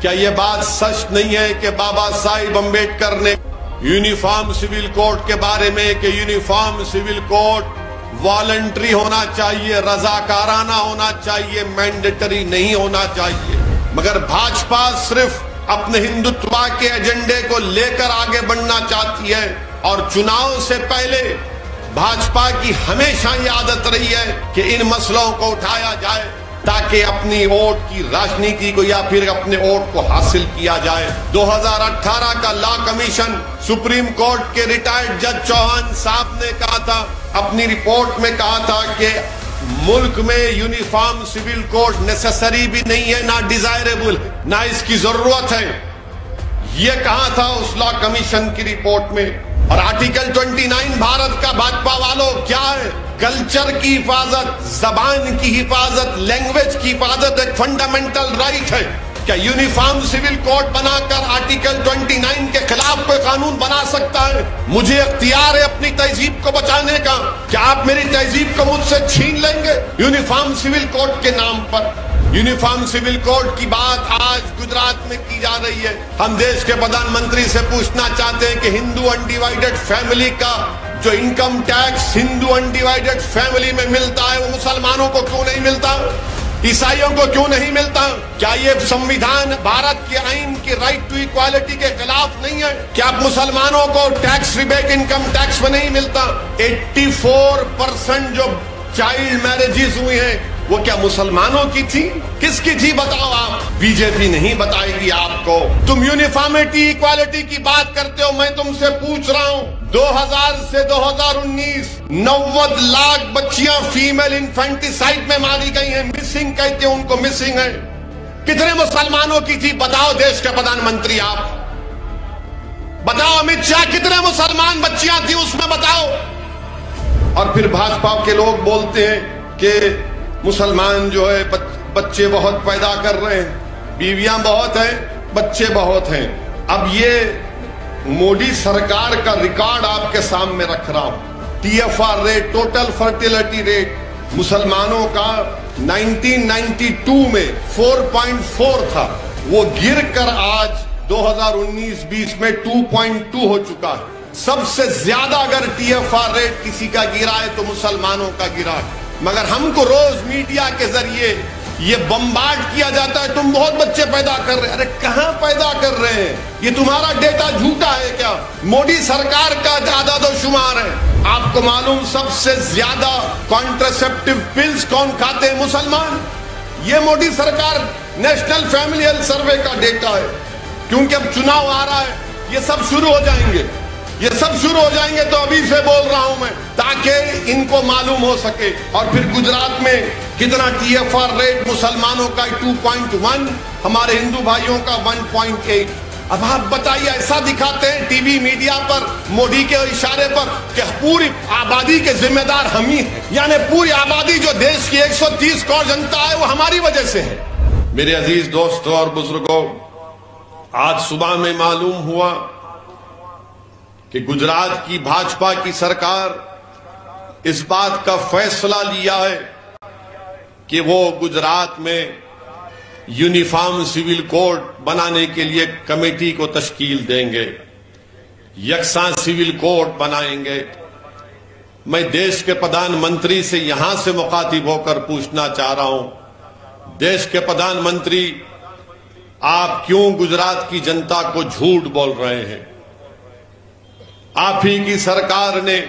क्या यह बात सच नहीं है कि बाबा साहिब अम्बेडकर ने यूनिफॉर्म सिविल कोड के बारे में कि यूनिफॉर्म सिविल कोड वॉलंटरी होना चाहिए, रजाकाराना होना चाहिए, मैंडेटरी नहीं होना चाहिए। मगर भाजपा सिर्फ अपने हिंदुत्व के एजेंडे को लेकर आगे बढ़ना चाहती है और चुनाव से पहले भाजपा की हमेशा ये आदत रही है कि इन मसलों को उठाया जाए ताकि अपनी वोट की राजनीति को या फिर अपने वोट को हासिल किया जाए। 2018 का लॉ कमीशन सुप्रीम कोर्ट के रिटायर्ड जज चौहान साहब ने कहा था, अपनी रिपोर्ट में कहा था कि मुल्क में यूनिफॉर्म सिविल कोड नेसेसरी भी नहीं है, ना डिजायरेबल, ना इसकी जरूरत है। यह कहा था उस लॉ कमीशन की रिपोर्ट में। और आर्टिकल 29 भारत का भाजपा वालों क्या है? कल्चर की हिफाजत, जबान की हिफाजत, लैंग्वेज की हिफाजत एक फंडामेंटल राइट है। क्या यूनिफॉर्म सिविल कोड बनाकर आर्टिकल 29 के खिलाफ कोई कानून बना सकता है? मुझे इख्तियार है अपनी तहजीब को बचाने का। क्या आप मेरी तहजीब को मुझसे छीन लेंगे यूनिफॉर्म सिविल कोड के नाम पर? यूनिफॉर्म सिविल कोड की बात आज गुजरात में की जा रही है। हम देश के प्रधानमंत्री से पूछना चाहते हैं कि हिंदू अनडिवाइडेड फैमिली का जो income tax Hindu undivided family में मिलता है वो मुसलमानों को क्यों नहीं मिलता, ईसाइयों को क्यों नहीं मिलता? क्या ये संविधान भारत के आइन की राइट टू इक्वालिटी के खिलाफ नहीं है? क्या मुसलमानों को टैक्स रिबेट इनकम टैक्स में नहीं मिलता? 84% जो चाइल्ड मैरिजेस हुई हैं वो क्या मुसलमानों की थी? किसकी थी बताओ आप? बीजेपी नहीं बताएगी आपको। तुम यूनिफॉर्मिटी इक्वालिटी की बात करते हो, मैं तुमसे पूछ रहा हूँ 2000 से 2019 90 लाख बच्चियां फीमेल इन्फेंटिसाइड में मारी गई हैं। मिसिंग कहते हैं उनको, मिसिंग है। कितने मुसलमानों की थी बताओ देश के प्रधानमंत्री आप? बताओ अमित शाह, कितने मुसलमान बच्चियां थी उसमें बताओ? और फिर भाजपा के लोग बोलते हैं कि मुसलमान जो है बच्चे बहुत पैदा कर रहे हैं, बीवियां बहुत हैं, बच्चे बहुत हैं। अब ये मोदी सरकार का रिकॉर्ड आपके सामने रख रहा हूं। TFR rate, total fertility rate मुसलमानों का 1992 में 4.4 था, वो गिरकर आज 2019-20 में 2.2 हो चुका है। सबसे ज्यादा अगर TFR रेट किसी का गिरा है तो मुसलमानों का गिरा है। मगर हमको रोज मीडिया के जरिए ये बम्बार्ड किया जाता है, तुम बहुत बच्चे पैदा कर रहे हैं। अरे कहां पैदा कर रहे हैं? ये तुम्हारा डेटा झूठा है क्या? मोदी सरकार का आदादोशुमार है। आपको मालूम सबसे ज्यादा कॉन्ट्रासेप्टिव पिल्स कौन खाते हैं? मुसलमान। ये मोदी सरकार नेशनल फैमिली हेल्थ सर्वे का डेटा है। क्योंकि अब चुनाव आ रहा है, ये सब शुरू हो जाएंगे, ये सब शुरू हो जाएंगे। तो अभी से बोल रहा हूं मैं ताकि इनको मालूम हो सके। और फिर गुजरात में कितना TFR रेट मुसलमानों का 2.1, हमारे हिंदू भाइयों का 1.8। अब आप बताइए, ऐसा दिखाते हैं टीवी मीडिया पर मोदी के इशारे पर कि पूरी आबादी के जिम्मेदार हम ही हैं, यानी पूरी आबादी जो देश की 130 करोड़ जनता है वो हमारी वजह से है। मेरे अजीज दोस्तों और बुजुर्गों, आज सुबह में मालूम हुआ कि गुजरात की भाजपा की सरकार इस बात का फैसला लिया है कि वो गुजरात में यूनिफॉर्म सिविल कोड बनाने के लिए कमेटी को तश्कील देंगे, यकसा सिविल कोड बनाएंगे। मैं देश के प्रधानमंत्री से यहां से मुखातिब होकर पूछना चाह रहा हूं, देश के प्रधानमंत्री आप क्यों गुजरात की जनता को झूठ बोल रहे हैं? आप ही की सरकार ने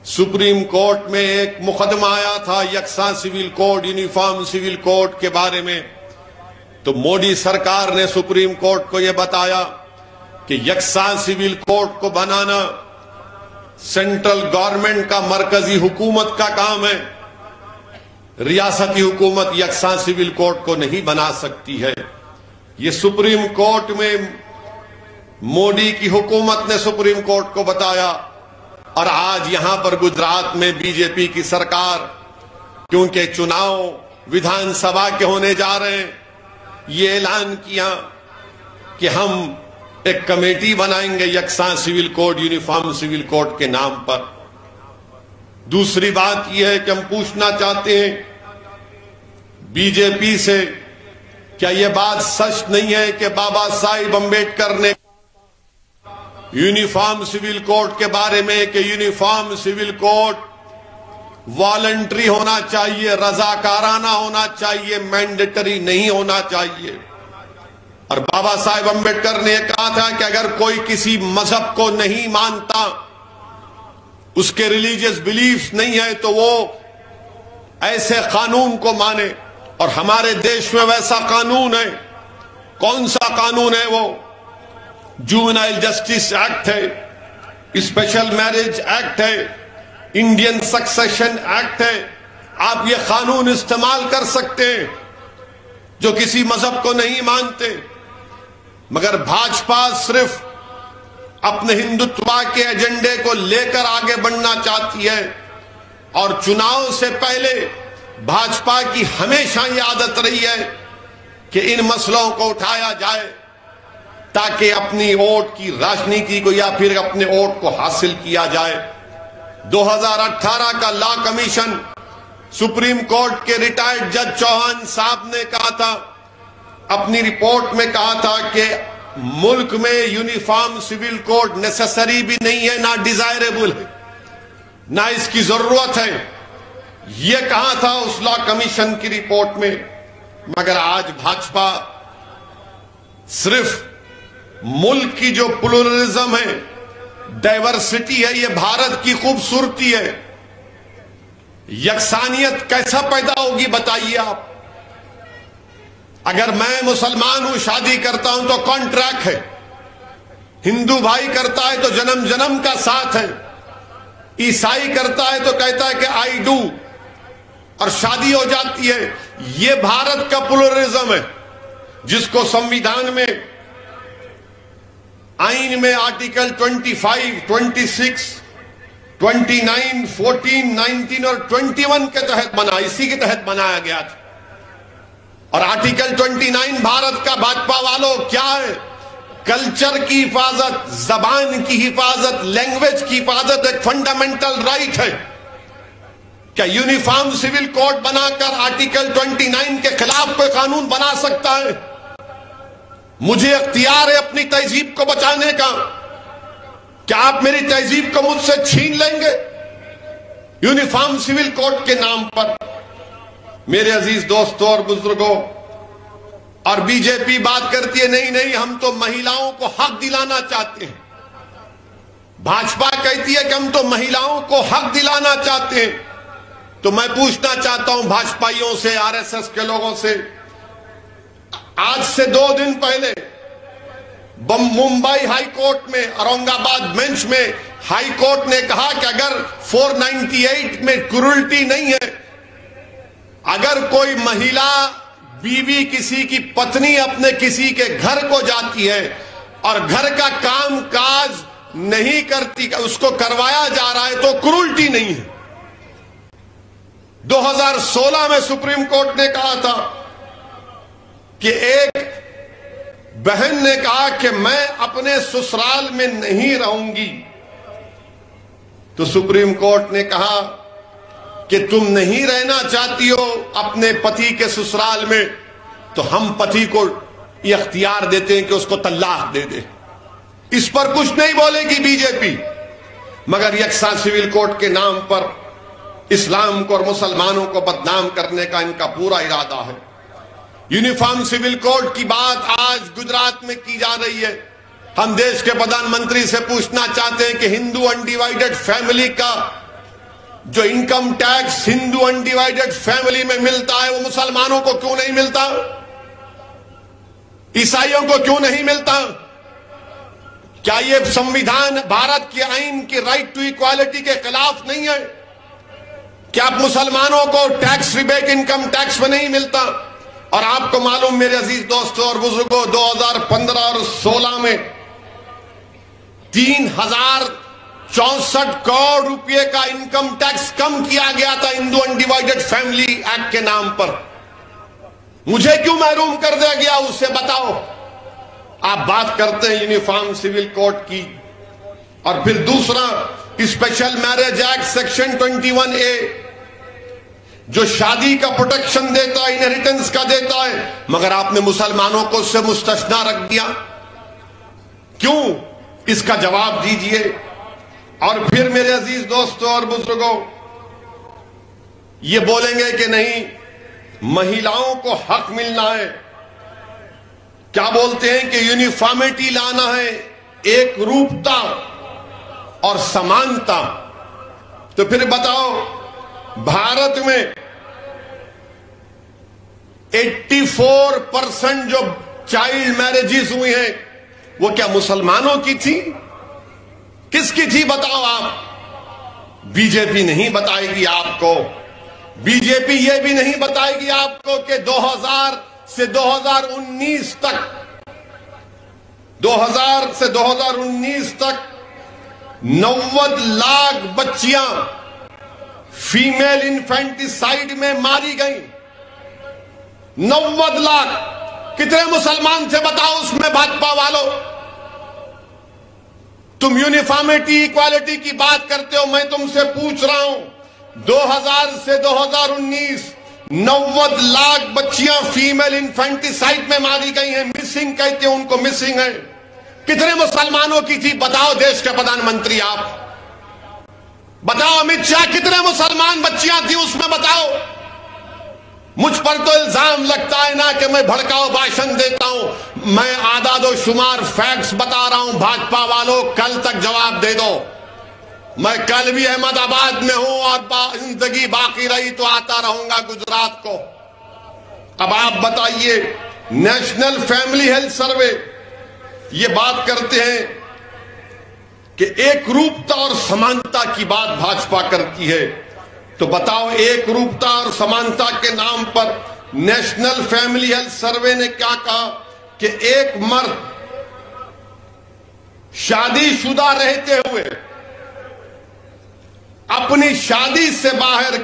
सुप्रीम कोर्ट में एक मुकदमा आया था यकसा civil code, uniform civil code के बारे में, तो मोदी सरकार ने सुप्रीम कोर्ट को यह बताया कि यकसा सिविल कोड को बनाना सेंट्रल गवर्नमेंट का, मरकजी हुकूमत का काम है। रियासती हुकूमत यकसा सिविल कोड को नहीं बना सकती है। ये सुप्रीम कोर्ट में मोदी की हुकूमत ने सुप्रीम कोर्ट को बताया। और आज यहां पर गुजरात में बीजेपी की सरकार, क्योंकि चुनाव विधानसभा के होने जा रहे हैं, ये ऐलान किया कि हम एक कमेटी बनाएंगे यकसा civil code, uniform civil code के नाम पर। दूसरी बात यह है कि हम पूछना चाहते हैं बीजेपी से क्या यह बात सच नहीं है कि बाबा साहिब अम्बेडकर ने यूनिफॉर्म सिविल कोड के बारे में कि यूनिफॉर्म सिविल कोड वॉलंटरी होना चाहिए, रजाकाराना होना चाहिए, मैंडेटरी नहीं होना चाहिए। और बाबा साहिब अम्बेडकर ने कहा था कि अगर कोई किसी मजहब को नहीं मानता, उसके रिलीजियस बिलीफ्स नहीं है, तो वो ऐसे कानून को माने। और हमारे देश में वैसा कानून है। कौन सा कानून है वो? जुवेनाइल जस्टिस एक्ट है, स्पेशल मैरिज एक्ट है, इंडियन सक्सेशन एक्ट है। आप ये कानून इस्तेमाल कर सकते हैं जो किसी मजहब को नहीं मानते। मगर भाजपा सिर्फ अपने हिंदुत्व के एजेंडे को लेकर आगे बढ़ना चाहती है। और चुनाव से पहले भाजपा की हमेशा ये आदत रही है कि इन मसलों को उठाया जाए ताकि अपनी वोट की राजनीति को या फिर अपने वोट को हासिल किया जाए। 2018 का लॉ कमीशन, सुप्रीम कोर्ट के रिटायर्ड जज चौहान साहब ने कहा था, अपनी रिपोर्ट में कहा था कि मुल्क में यूनिफॉर्म सिविल कोड नेसेसरी भी नहीं है, ना डिजायरेबल है, ना इसकी जरूरत है। यह कहा था उस लॉ कमीशन की रिपोर्ट में। मगर आज भाजपा सिर्फ मुल्क की जो प्लुरलिज्म है, डाइवर्सिटी है, यह भारत की खूबसूरती है। यकसानियत कैसा पैदा होगी बताइए आप? अगर मैं मुसलमान हूं, शादी करता हूं तो कॉन्ट्रैक्ट है, हिंदू भाई करता है तो जन्म जन्म का साथ है, ईसाई करता है तो कहता है कि आई डू, और शादी हो जाती है। यह भारत का प्लुरलिज्म है जिसको संविधान में, आईन में आर्टिकल 25, 26, 29, 14, 19 और 21 के तहत बना, इसी के तहत बनाया गया था। और आर्टिकल 29 भारत का भाजपा वालों क्या है? कल्चर की हिफाजत, जबान की हिफाजत, लैंग्वेज की हिफाजत एक फंडामेंटल राइट है। क्या यूनिफॉर्म सिविल कोड बनाकर आर्टिकल 29 के खिलाफ कोई कानून बना सकता है? मुझे अख्तियार है अपनी तहजीब को बचाने का। क्या आप मेरी तहजीब को मुझसे छीन लेंगे यूनिफॉर्म सिविल कोड के नाम पर? मेरे अजीज दोस्तों और बुजुर्गों, और बीजेपी बात करती है नहीं नहीं हम तो महिलाओं को हक दिलाना चाहते हैं। भाजपा कहती है कि हम तो महिलाओं को हक दिलाना चाहते हैं। तो मैं पूछना चाहता हूं भाजपाइयों से, आरएसएस के लोगों से, आज से 2 दिन पहले मुंबई हाई कोर्ट में, औरंगाबाद बेंच में हाई कोर्ट ने कहा कि अगर 498 में क्रूरल्टी नहीं है, अगर कोई महिला बीवी किसी की पत्नी अपने किसी के घर को जाती है और घर का काम काज नहीं करती, उसको करवाया जा रहा है, तो क्रूरल्टी नहीं है। 2016 में सुप्रीम कोर्ट ने कहा था कि एक बहन ने कहा कि मैं अपने ससुराल में नहीं रहूंगी, तो सुप्रीम कोर्ट ने कहा कि तुम नहीं रहना चाहती हो अपने पति के ससुराल में, तो हम पति को यह अख्तियार देते हैं कि उसको तलाक दे दे। इस पर कुछ नहीं बोलेगी बीजेपी, मगर यकसा सिविल कोड के नाम पर इस्लाम को और मुसलमानों को बदनाम करने का इनका पूरा इरादा है। यूनिफॉर्म सिविल कोड की बात आज गुजरात में की जा रही है। हम देश के प्रधानमंत्री से पूछना चाहते हैं कि हिंदू अनडिवाइडेड फैमिली का जो income tax Hindu undivided family में मिलता है, वो मुसलमानों को क्यों नहीं मिलता? ईसाइयों को क्यों नहीं मिलता? क्या यह संविधान भारत के आईन की राइट टू इक्वालिटी के खिलाफ नहीं है? क्या मुसलमानों को टैक्स रिबेट इनकम टैक्स में नहीं मिलता? और आपको मालूम मेरे अजीज दोस्तों और बुजुर्गों, 2015 और 16 में 3064 करोड़ रुपए का इनकम टैक्स कम किया गया था हिंदू अनडिवाइडेड फैमिली एक्ट के नाम पर। मुझे क्यों महरूम कर दिया गया, उससे बताओ। आप बात करते हैं यूनिफॉर्म सिविल कोड की, और फिर दूसरा special marriage act section 21A, जो शादी का प्रोटेक्शन देता है, इनहेरिटेंस का देता है, मगर आपने मुसलमानों को उससे मुस्तस्ना रख दिया। क्यों? इसका जवाब दीजिए। और फिर मेरे अजीज दोस्तों और बुजुर्गों, ये बोलेंगे कि नहीं, महिलाओं को हक मिलना है। क्या बोलते हैं कि यूनिफॉर्मिटी लाना है, एक रूपता और समानता। तो फिर बताओ, भारत में 84% जो चाइल्ड मैरिजेस हुई हैं, वो क्या मुसलमानों की थी? किसकी थी बताओ आप? बीजेपी नहीं बताएगी आपको। बीजेपी ये भी नहीं बताएगी आपको कि 2000 से 2019 तक 2000 से 2019 तक 90 लाख बच्चियां फीमेल इन्फेंटिसाइड में मारी गई। 90 लाख। कितने मुसलमान थे बताओ उसमें, भाजपा वालों? तुम यूनिफॉर्मिटी इक्वालिटी की बात करते हो, मैं तुमसे पूछ रहा हूं, 2000 से 2019 90 लाख बच्चियां फीमेल इन्फेंटिसाइड में मारी गई हैं। मिसिंग कहते हैं उनको, मिसिंग है। कितने मुसलमानों की थी बताओ? देश के प्रधानमंत्री आप बताओ। अमित शाह, कितने मुसलमान बच्चियां थी उसमें बताओ? मुझ पर तो इल्जाम लगता है ना कि मैं भड़काऊ भाषण देता हूं। मैं आदादो शुमार फैक्ट्स बता रहा हूं। भाजपा वालों, कल तक जवाब दे दो। मैं कल भी अहमदाबाद में हूं और जिंदगी बाकी रही तो आता रहूंगा गुजरात को। अब आप बताइए, नेशनल फैमिली हेल्थ सर्वे ये बात करते हैं कि एक रूपता और समानता की बात भाजपा करती है। तो बताओ, एक रूपता और समानता के नाम पर नेशनल फैमिली हेल्थ सर्वे ने क्या कहा कि एक मर्द शादीशुदा रहते हुए अपनी शादी से बाहर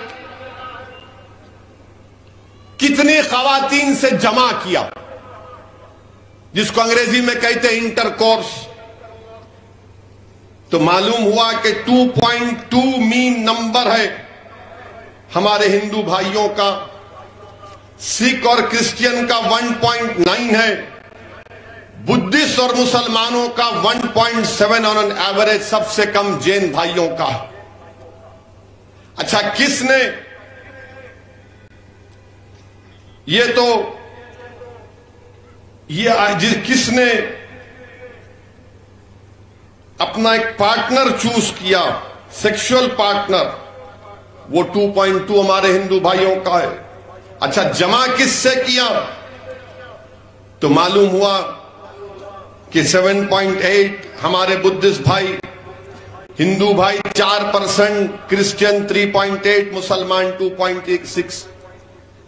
कितनी खवातीन से जमा किया, जिसको अंग्रेजी में कहते हैं इंटरकोर्स। तो मालूम हुआ कि 2.2 मीन नंबर है हमारे हिंदू भाइयों का, सिख और क्रिश्चियन का 1.9 है, बुद्धिस्ट और मुसलमानों का 1.7 ऑन एन एवरेज, सबसे कम जैन भाइयों का। अच्छा, किसने किसने अपना एक पार्टनर चूज किया, सेक्सुअल पार्टनर, वो 2.2 हमारे हिंदू भाइयों का है। अच्छा, जमा किससे किया? तो मालूम हुआ कि 7.8 हमारे बुद्धिस्ट भाई, हिंदू भाई 4%, क्रिश्चियन 3.8, मुसलमान 2.6।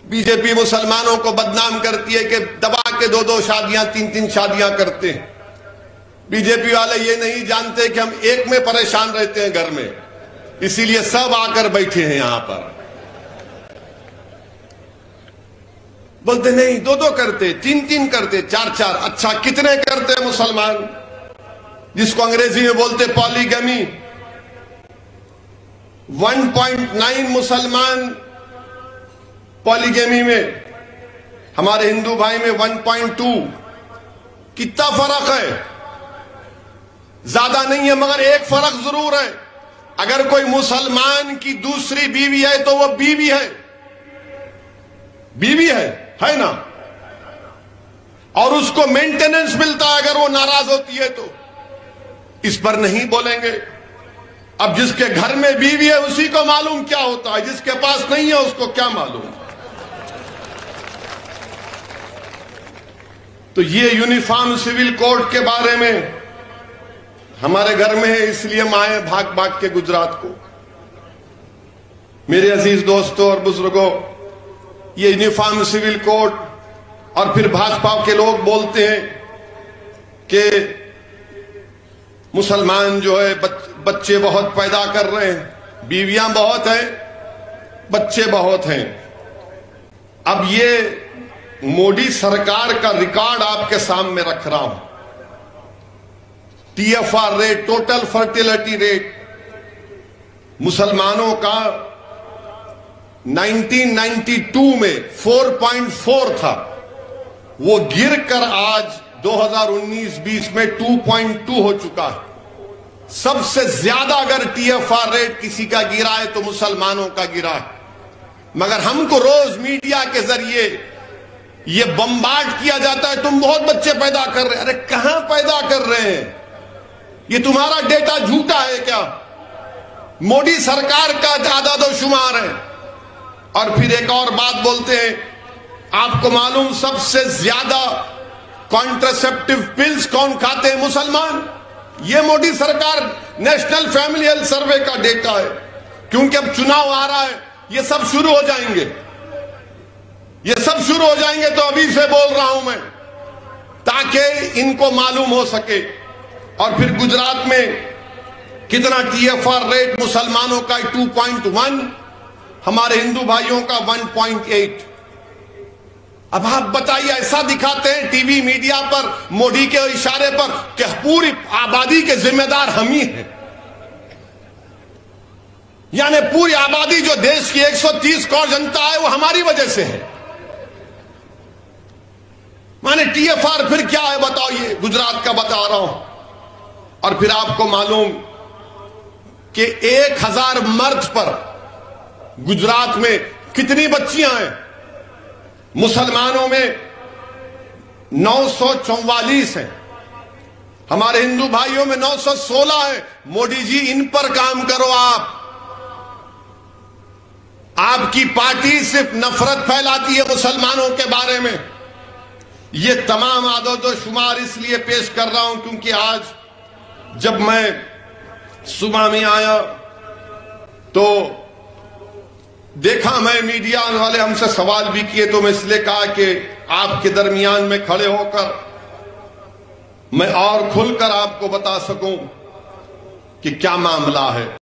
बीजेपी मुसलमानों को बदनाम करती है कि दबा के 2-2 शादियां, 3-3 शादियां करते हैं। बीजेपी वाले ये नहीं जानते कि हम एक में परेशान रहते हैं घर में, इसीलिए सब आकर बैठे हैं यहां पर। बोलते नहीं, 2-2 करते, 3-3 करते, 4-4। अच्छा, कितने करते हैं मुसलमान, जिसको अंग्रेजी में बोलते पॉलीगमी? 1.9 मुसलमान पॉलीगमी में, हमारे हिंदू भाई में 1.2। कितना फर्क है? ज्यादा नहीं है, मगर एक फर्क जरूर है। अगर कोई मुसलमान की दूसरी बीवी है तो वो बीवी है, बीवी है ना, और उसको मेंटेनेंस मिलता है अगर वो नाराज होती है तो। इस पर नहीं बोलेंगे। अब जिसके घर में बीवी है उसी को मालूम क्या होता है, जिसके पास नहीं है उसको क्या मालूम। तो ये यूनिफॉर्म सिविल कोड के बारे में हमारे घर में है, इसलिए माए भाग भाग के गुजरात को। मेरे अजीज दोस्तों और बुजुर्गों, ये यूनिफॉर्म सिविल कोड, और फिर भाजपा के लोग बोलते हैं कि मुसलमान जो है बच्चे बहुत पैदा कर रहे हैं, बीवियां बहुत हैं, बच्चे बहुत हैं। अब ये मोदी सरकार का रिकॉर्ड आपके सामने रख रहा हूं। TFR rate, total fertility rate, मुसलमानों का 1992 में 4.4 था, वो गिरकर आज 2019-20 में 2.2 हो चुका है। सबसे ज्यादा अगर TFR रेट किसी का गिरा है तो मुसलमानों का गिरा है। मगर हमको रोज मीडिया के जरिए ये बम्बार्ड किया जाता है, तुम बहुत बच्चे पैदा कर रहे हैं। अरे कहां पैदा कर रहे हैं? ये तुम्हारा डेटा झूठा है क्या? मोदी सरकार का आदादोशुमार है। और फिर एक और बात बोलते हैं, आपको मालूम सबसे ज्यादा कॉन्ट्रासेप्टिव पिल्स कौन खाते हैं? मुसलमान। ये मोदी सरकार नेशनल फैमिली हेल्थ सर्वे का डेटा है। क्योंकि अब चुनाव आ रहा है, ये सब शुरू हो जाएंगे, ये सब शुरू हो जाएंगे। तो अभी से बोल रहा हूं मैं, ताकि इनको मालूम हो सके। और फिर गुजरात में कितना TFR रेट मुसलमानों का 2.1, हमारे हिंदू भाइयों का 1.8। अब आप बताइए, ऐसा दिखाते हैं टीवी मीडिया पर मोदी के इशारे पर कि पूरी आबादी के जिम्मेदार हम ही हैं। यानी पूरी आबादी जो देश की 130 करोड़ जनता है वो हमारी वजह से है। माने TFR फिर क्या है बताओ? ये गुजरात का बता रहा हूं। और फिर आपको मालूम कि 1000 मर्द पर गुजरात में कितनी बच्चियां हैं? मुसलमानों में 944 हैं, हमारे हिंदू भाइयों में 916 है। मोदी जी, इन पर काम करो। आपकी पार्टी सिर्फ नफरत फैलाती है मुसलमानों के बारे में। ये तमाम आदोशुमार इसलिए पेश कर रहा हूं क्योंकि आज जब मैं सुबह में आया तो देखा, मैं मीडिया वाले हमसे सवाल भी किए, तो मैं इसलिए कहा कि आपके दरमियान में खड़े होकर मैं और खुलकर आपको बता सकूं कि क्या मामला है।